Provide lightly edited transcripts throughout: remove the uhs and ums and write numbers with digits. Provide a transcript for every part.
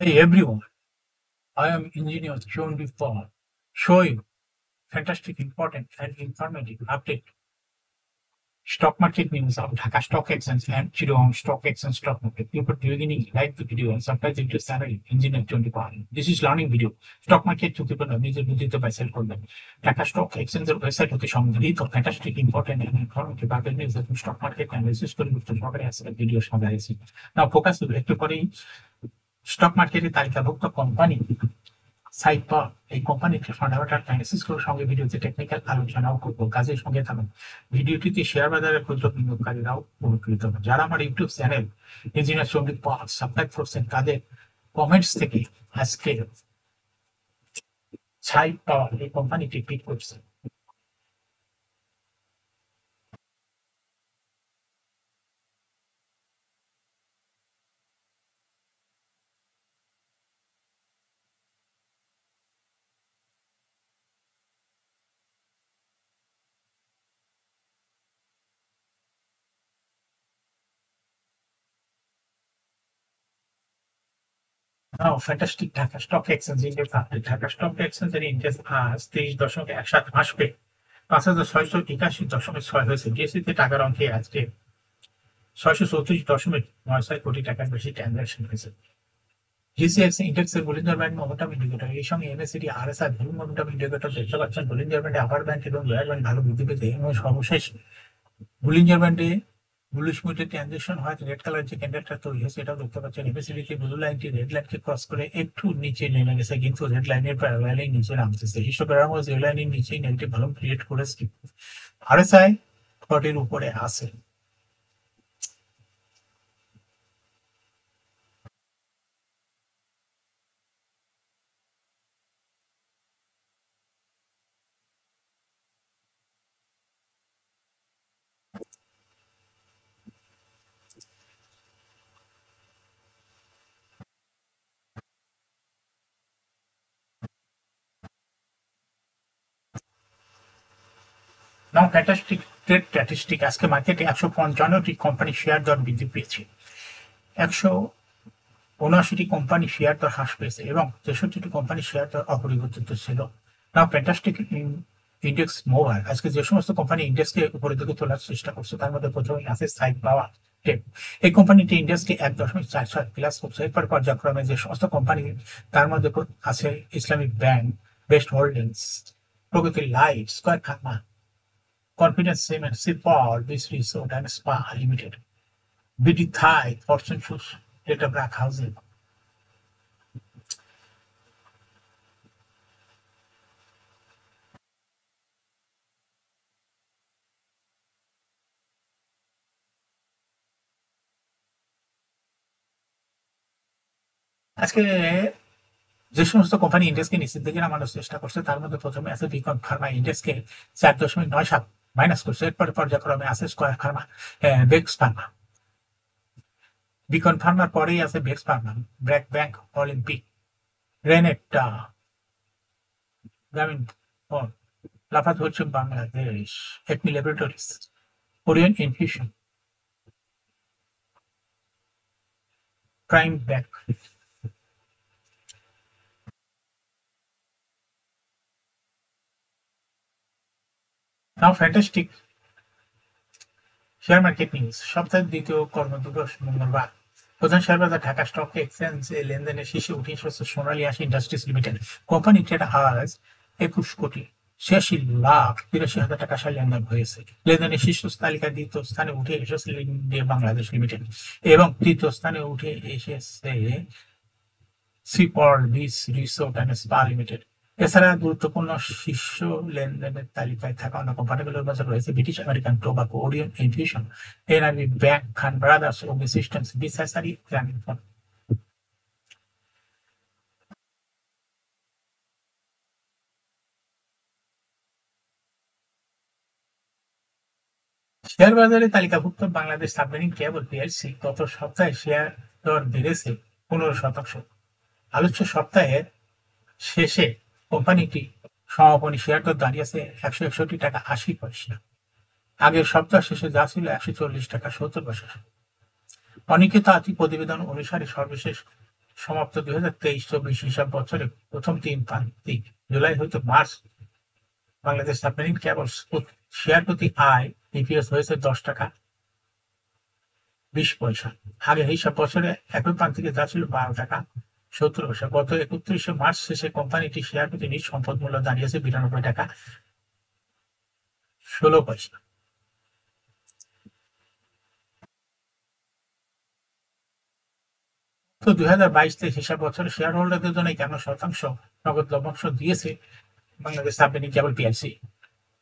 Hey everyone, I am Engineer John Paul, show you fantastic, important and informative update. Stock market news of Dhaka Stock Exchange and Chittagong Stock Exchange Stock Market. Before beginning, like the video and subscribe to the channel Engineer John Paul. This is learning video. Stock market ঝুঁকিপূর্ণ নিজের বুদ্ধিতে buy sell করবেন। Dhaka stock এক্সচেঞ্জের website হতে সংগৃহীত fantastic important and informative update news এবং stock market analysis করে গুরুত্ব সহকারে আজকের ভিডিও সাজাইছি। নাও ফোকাস করব একটু পরেই স্টক মার্কেটের তালিকাভুক্ত কোম্পানি সাইপার এই কোম্পানিটি ফান্ডামেন্টাল অ্যানালিসিস করে সঙ্গে ভিডিওতে টেকনিক্যাল আলোচনাও করবো। কাজের সঙ্গে থাকুন। ভিডিওটিতে শেয়ার বাজারের ক্ষুদ্র বিনিয়োগকারীরাও উপকৃত হবেন। যারা আমার ইউটিউব চ্যানেল ইঞ্জিনিয়ার সঙ্গীত পাল সাবস্ক্রাইব করছেন তাদের কমেন্টস থেকে আজকে সাইপার এই কোম্পানিটি পিক করছে। Now, fantastic Dhaka stock exchange index update. Dhaka stock এক্সচেঞ্জের ইন্ডেক্স আজ 23.17 আসবে 5,681.6 হয়েছে। ডিএসসিতে টাকার অঙ্কে আজকে 634.96 কোটি টাকার বেশি ট্রানজাকশন হয়েছে। জিসিএক্স ইন্ডেক্সের বলিঞ্জার ব্যান্ড মোমেন্টাম ইন্ডিকেটর এই সঙ্গে MACD RSI value momentum indicator দেখতে পাচ্ছেন। বলিঞ্জার ব্যান্ডে আপার ব্যান্ড এবং লোয়ার ব্যান্ড ভালো বৃদ্ধি পেতে এবং সর্বশেষ বলিঞ্জার ব্যান্ডে বুলিশ মুডে ট্রানজিশন হয় রেড কালার যে ক্যান্ডেলটা তৈরি হয়েছে এটাও দেখতে পাচ্ছেন। এমএসিডিতে ব্লু লাইনটি রেড লাইনকে ক্রস করে একটু নিচে নেমে গেছে কিন্তু রেড লাইনের প্যারালালি নিচে নামতেছে। হিস্টোগ্রামও রেড লাইনের নিচেই নেগেটিভ ভলিউম ক্রিয়েট করেছে। আরএসআই 40 উপরে আছে। নাও ফ্যান্টাস্টিক ট্রেড স্ট্যাটিস্টিক আজকে মার্কেটে 155টি কোম্পানি শেয়ার দর বৃদ্ধি পেয়েছে, 179টি কোম্পানি শেয়ার দর হ্রাস পেয়েছে এবং 63টি কোম্পানি শেয়ার দর অপরিবর্তিত ছিল। নাও ফ্যান্টাস্টিক ইন্ডেক্স মোবাইল আজকে যে সমস্ত কোম্পানি ইন্ডেক্সকে উপরের দিকে তোলার চেষ্টা করছে তার মধ্যে প্রথমেই আছে সাইড পাওয়ার টেক। এই কোম্পানিটি ইন্ডেক্সকে 1.46 প্লাস করছে। এরপর পর্যায়ক্রমে যে সমস্ত কোম্পানি তার মধ্যে আছে Islamic bank, best holdings, Pragati life, square Pharma, Confidence Cement, Sipol, Beach Resort and Spa Limited, BD Thai, Fortune Shoes, Data Black Housing. আজকে যে সমস্ত কোম্পানি ইন্ডেক্সকে নিচের দিকে নামানোর চেষ্টা করছে তার মধ্যে প্রথমে আছে বিকন ফার্মা ইন্ডেক্সকে 4.97 মাইনাস করছে। এরপরে পর্যায়ক্রমে আছে square pharma, Bex pharma. Beacon ফার্মার পরেই আছে Bex pharma, BRAC bank, Olympic, Renata, Grameen phone, লাফাত হচ্ছে Bangladesh, ACME laboratories, Korean infusion, prime bank. Now fantastic share market news সপ্তাহের দ্বিতীয় কর্মদিবস মঙ্গলবার। প্রধান শেয়ার বাজার ঢাকা স্টক এক্সচেঞ্জে লেনদেনের শীর্ষে উঠে এসেছে সোনালী আশি ইন্ডাস্ট্রিজ লিমিটেড। কোম্পানিটির আজ 21,83,83,000 টাকা লেনদেন হয়েছে। লেনদেনের শীর্ষ তালিকার দ্বিতীয় স্থানে উঠে এসেছে ইন্ডিয়া বাংলাদেশ লিমিটেড এবং তৃতীয় স্থানে উঠে এসেছে sea pearl beach resort and spa limited. এছাড়া গুরুত্বপূর্ণ শীর্ষ লেনদেনের তালিকায় থাকা অন্য কোম্পানিগুলোর মধ্যে রয়েছে British American tobacco, Orion infusion, NRB bank, Khan brothers, Agni systems, বিসাসারি, গ্রামীণ ফোন। শেয়ার বাজারে তালিকাভুক্ত বাংলাদেশ সাবমেরিন কেবল পিএলসি গত সপ্তাহে শেয়ার দর বেড়েছে 15%। আলোচ্য সপ্তাহের শেষে কোম্পানিটি সমাপনী শেয়ার দর দাঁড়িয়েছে 161.80 টাকা। আগের সপ্তাহ শেষে যা ছিল 140.70 টাকা। অনিকেত আতি প্রতিবেদন অনুসারে সর্বশেষ সমাপ্ত 2023-24 হিসাব বছরে প্রথম 3 প্রান্তিক জুলাই হইতে March Bangladesh submarine cables share প্রতি আয় ইপিএস হয়েছে 10 টাকা 20 পয়সা। আগে হিসাব বছরে একই প্রান্তিকে যা ছিল 12 টাকা 70 পয়সা। গত 31শে মার্চ শেষে কোম্পানিটি শেয়ার প্রতি নিজ সম্পদ মূল্য দাঁড়িয়েছে 92 টাকা 16 পয়সা। তো 2022-23 হিসাব বছরে শেয়ার হোল্ডারদের জন্য 51% নগদ লভ্যাংশ দিয়েছে বাংলাদেশ সাবমেরিন কেবল পিএলসি।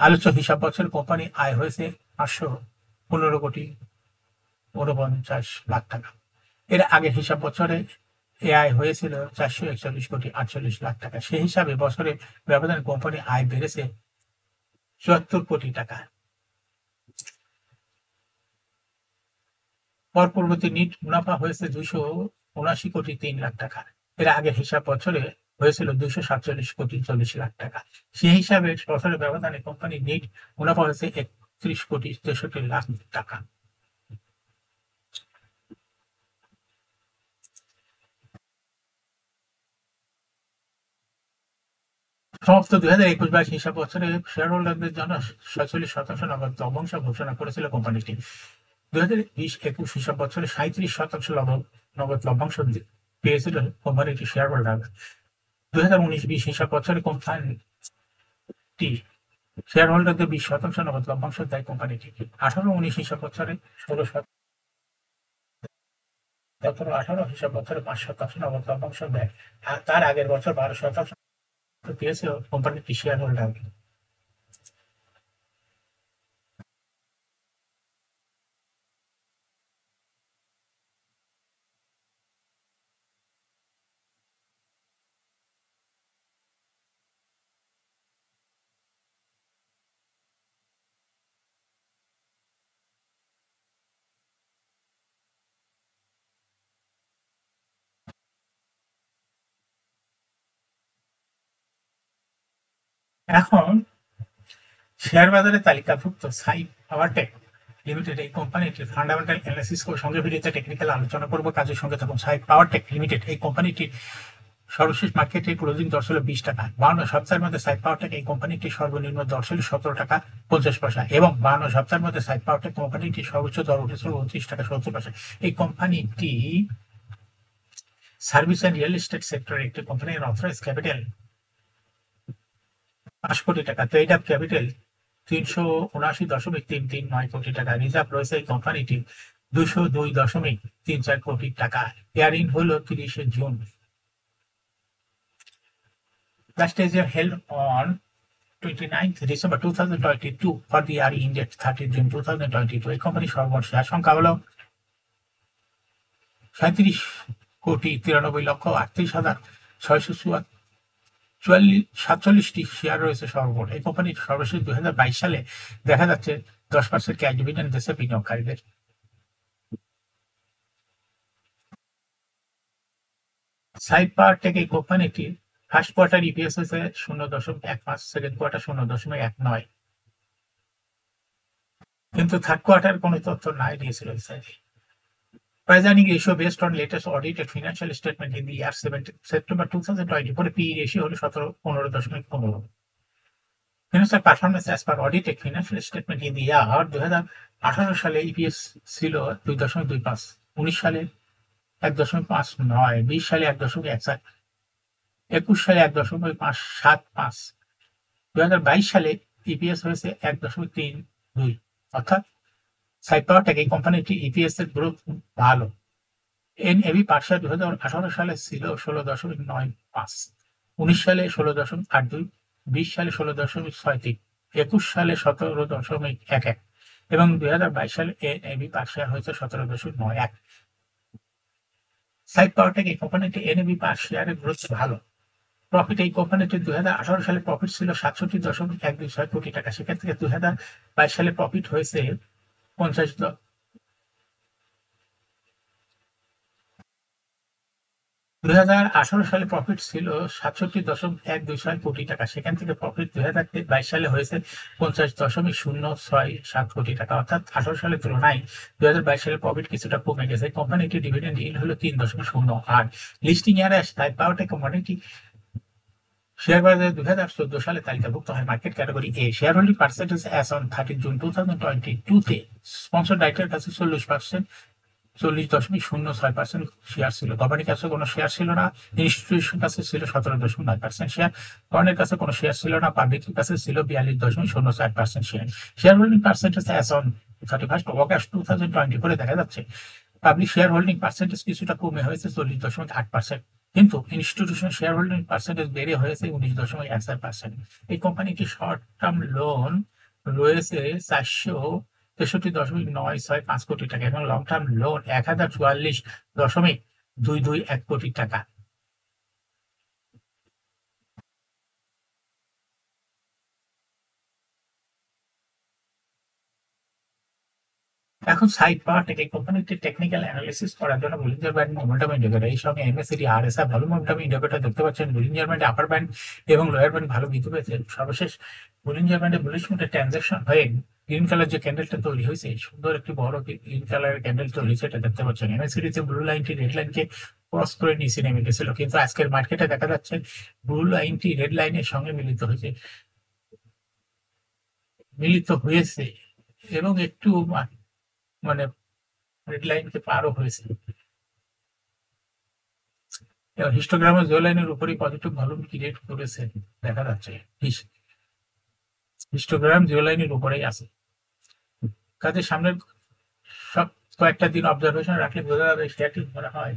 আলোচ্য হিসাব বছর কোম্পানি আয় হয়েছে 515,49,00,000 টাকা। এর আগে হিসাব বছরে এ আয় হয়েছিল 441,48,00,000 টাকা। সেই হিসাবে বছরে ব্যবধানে কোম্পানি আয় বেড়েছে 74 কোটি টাকা। কর পূর্ববর্তী নিট মুনাফা হয়েছে 279,03,00,000 টাকা। এর আগে হিসাব বছরে হয়েছিল 247,40,40,00,000 টাকা। সেই হিসাবে বছরের ব্যবধানে কোম্পানির নিট মুনাফা হয়েছে 31,63,63,00,000 টাকা। সমাপ্ত 2021-22 হিসাব বছরে শেয়ার হোল্ডারদের জন্য 47% নগদ লভ্যাংশ ঘোষণা করেছিল কোম্পানিটি। 2020-21 হিসাব বছরে 37% নগদ লভ্যাংশ পেয়েছিল কোম্পানিটি শেয়ার হোল্ডার। 2019-20 হিসাব বছরে কোম্পানিটি শেয়ার হোল্ডারদের 20% নগদ লভ্যাংশ দেয় কোম্পানিটি। 18-19 হিসাব বছরে 17-18 হিসাব বছরে 5% নগদ লভ্যাংশ দেয়। আর তার আগের বছর 12% পেয়েছে কোম্পানিটি শেয়ার হোল্ডার। এখন শেয়ার বাজারে তালিকাভুক্ত সাই পাওয়ারটেক লিমিটেড এই কোম্পানিটির ফান্ডামেন্টাল অ্যানালিসিস করে সঙ্গে ভিডিওতে টেকনিক্যাল আলোচনা করবো। কাজের সঙ্গে থাকুন। সাই পাওয়ারটেক লিমিটেড এই কোম্পানিটির সর্বশেষ মার্কেটে ক্লোজিং দর ছিল 20 টাকা। 52 সপ্তাহের মধ্যে সাই পাওয়ারটেক এই কোম্পানিটির সর্বনিম্ন দর ছিল 17 টাকা 50 পয়সা এবং 52 সপ্তাহের মধ্যে সাই পাওয়ারটেক কোম্পানিটির সর্বোচ্চ দর উঠেছিল 29 টাকা 70 পয়সা। এই কোম্পানিটি সার্ভিস অ্যান্ড রিয়েল এস্টেট সেক্টরের একটি কোম্পানির অথরাইজ ক্যাপিটাল 5 কোটি টাকা। পেইড আপ ক্যাপিটাল 379.339 কোটি টাকা। রিজার্ভ রয়েছে এই কোম্পানিটি 202.34 কোটি টাকা। ইয়ারিং হলো 30 June. Last year held on 29th December 2022 for the year ended 30 June 2022. এই কোম্পানির সর্বমোট শেয়ার সংখ্যা হলো 37,93,38,647টি শেয়ার রয়েছে সর্বমোট। এই কোম্পানির সর্বশেষ 2022 সালে দেখা যাচ্ছে 10% ক্যাশ ডিভিডেন্ড দিয়েছে বিনিয়োগকারীদের। সাই পাওয়ারটেক এই কোম্পানিটি ফার্স্ট কোয়ার্টার ইপিএস হয়েছে 0.15, সেকেন্ড কোয়ার্টার 0.19, কিন্তু থার্ড কোয়ার্টার কোনো তথ্য নাই দিয়েছিল এই সাইডে। Price earning ratio based on latest audited financial statement in the year 17 September 2024 PE ratio হলো 15.15। Financial performance as per audited financial statement in the year 2018 সালে ইপিএস ছিল 2.25, 19 সালে 1.59, 20 সালে 1.61, 21 সালে 1.575, 2022 সালে ইপিএস হয়েছে 1.32। অর্থাৎ সাই পাওয়ারটেক এই কোম্পানিটি ইপিএস এর গ্রোথ ভালো। এনএভি পার শেয়ার 2018 সালে ছিল 16.95, 19 সালে 16.82, 20 সালে 16.63, 21 সালে 17.11 এবং 2022 সালে এনএভি পার শেয়ার হয়েছে 17.91। সাই পাওয়ারটেক এই কোম্পানিটি এনএভি পার শেয়ারের গ্রোথ ভালো। প্রফিট এই কোম্পানিটির 2018 সালে প্রফিট ছিল 67.126 কোটি টাকা। সেখান থেকে 2022 সালে প্রফিট হয়েছে 50 2018 সালে প্রফিট ছিল 67.126 কোটি টাকা। সেখান থেকে প্রফিট 2022 সালে হয়েছে 50.067 কোটি টাকা, অর্থাৎ 18 সালের তুলনায় 2022 সালে প্রফিট কিছুটা কমে গেছে। কোম্পানিটি ডিভিডেন্ড ইল্ড হলো 3.08। লিস্টিং ইয়ারে আসে তাই পাওয়ারটেক কোম্পানিটি শেয়ার বাজারে 2014 সালে তালিকাভুক্ত হয় market category A. Share holding percentage as on 30 June 2022 sponsor ডাইরেক্টরের কাছে 40%, 40.06% শেয়ার ছিল। কোম্পানির কাছে কোনো শেয়ার ছিল না। ইনস্টিটিউশন কাছে ছিল 17.9% শেয়ার। ফরেনের কাছে কোনো শেয়ার ছিল না। পাবলিকের কাছে ছিল 42.04% share. Share holding percentage as on 31 August 2024 দেখা যাচ্ছে পাবলিক শেয়ার হোল্ডিং পার্সেন্টেজ কিছুটা কমে হয়েছে 40.8%, কিন্তু ইনস্টিটিউশন শেয়ার হোল্ডিং পার্সেন্টেজ বেড়ে হয়েছে 19.14%। এই কোম্পানিটি শর্ট টার্ম লোন রয়েছে 463.965 কোটি টাকা এবং লং টার্ম লোন 1044.221 কোটি টাকা। এখন সাইড পাওয়ারটেক এই কোম্পানিটি টেকনিক্যাল অ্যানালিসিস করার জন্য বুলিঞ্জার ব্যান্ড মোমেন্টাম ইন্ডিকেটর এই সঙ্গে এমএসিডি আরএসআই ভালো মোমেন্টাম ইন্ডিকেটর দেখতে পাচ্ছেন। বুলিঞ্জার ব্যান্ডে আপার ব্যান্ড এবং লোয়ার ব্যান্ড ভালো বৃদ্ধি পেয়েছে। সর্বশেষ বুলিঞ্জার ব্যান্ডে বুলিশ মুডে ট্রানজাকশন হয়ে গ্রিন কালার যে ক্যান্ডেলটা তৈরি হয়েছে, সুন্দর একটি বড় গ্রিন কালারের ক্যান্ডেল তৈরি হয়েছে, এটা দেখতে পাচ্ছেন। এমএসিডি যে ব্লু লাইনটি রেড লাইনকে ক্রস করে নিচে নেমে গেছিল, কিন্তু আজকের মার্কেটে দেখা যাচ্ছে ব্লু লাইনটি রেড লাইনের সঙ্গে মিলিত হয়েছে এবং একটু মানে রেড লাইনকে পারও হয়েছে। হিস্টোগ্রামে জিও লাইনের উপরই পজিটিভ ভলিউম ক্রিয়েট করেছে দেখা যাচ্ছে। হিস্টোগ্রাম জিও লাইনের উপরেই আছে। কাজে সামনের সব কয়েকটা দিন অবজারভেশন রাখলে বোঝা যাবে শেয়ারটি মনে হয়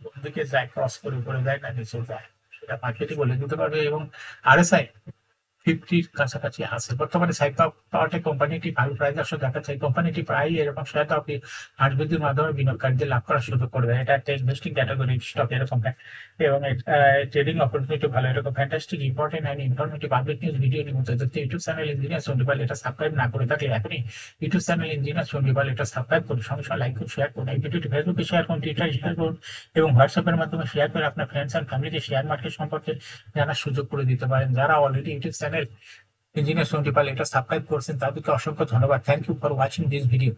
কোন দিকে যায়, ক্রস করে উপরে যায় না নিচে যায়, সেটা মার্কেটই বলে দিতে পারবে। এবং আরএসআই 50-র কাছাকাছি আছে বর্তমানে। সাইড পাওয়ারটেক কোম্পানিটি ভালো প্রাইস আসলে দেখাচ্ছে। এই কোম্পানিটি প্রায়ই এরকম শেয়ার আপনি হাট বৃদ্ধির মাধ্যমে বিনিয়োগকারীদের লাভ করার সুযোগ করে দেয়। এটা একটা ইনভেস্টিং ক্যাটাগরি স্টক এরকম, এবং ট্রেডিং অপরচুনিটি ভালো। এরকম fantastic important and informative public news video নিয়মিত দেখতে ইউটিউব চ্যানেল ইঞ্জিনিয়ার চন্ডিপাল এটা সাবস্ক্রাইব না করে থাকলে এখনই ইউটিউব চ্যানেল ইঞ্জিনিয়ার চন্ডিপাল এটা সাবস্ক্রাইব করুন। সঙ্গে সঙ্গে লাইক করুন, শেয়ার করুন। এই ভিডিওটি ফেসবুকে শেয়ার করুন, টুইটারে শেয়ার করুন এবং হোয়াটসঅ্যাপের মাধ্যমে শেয়ার করে আপনার ফ্রেন্ডস অ্যান্ড ফ্যামিলিকে শেয়ার মার্কেট সম্পর্কে জানার সুযোগ করে দিতে পারেন। যারা already YouTube channel engineer Chandipal এটা সাবস্ক্রাইব করছেন তাদেরকে অসংখ্য ধন্যবাদ। Thank you for watching this video.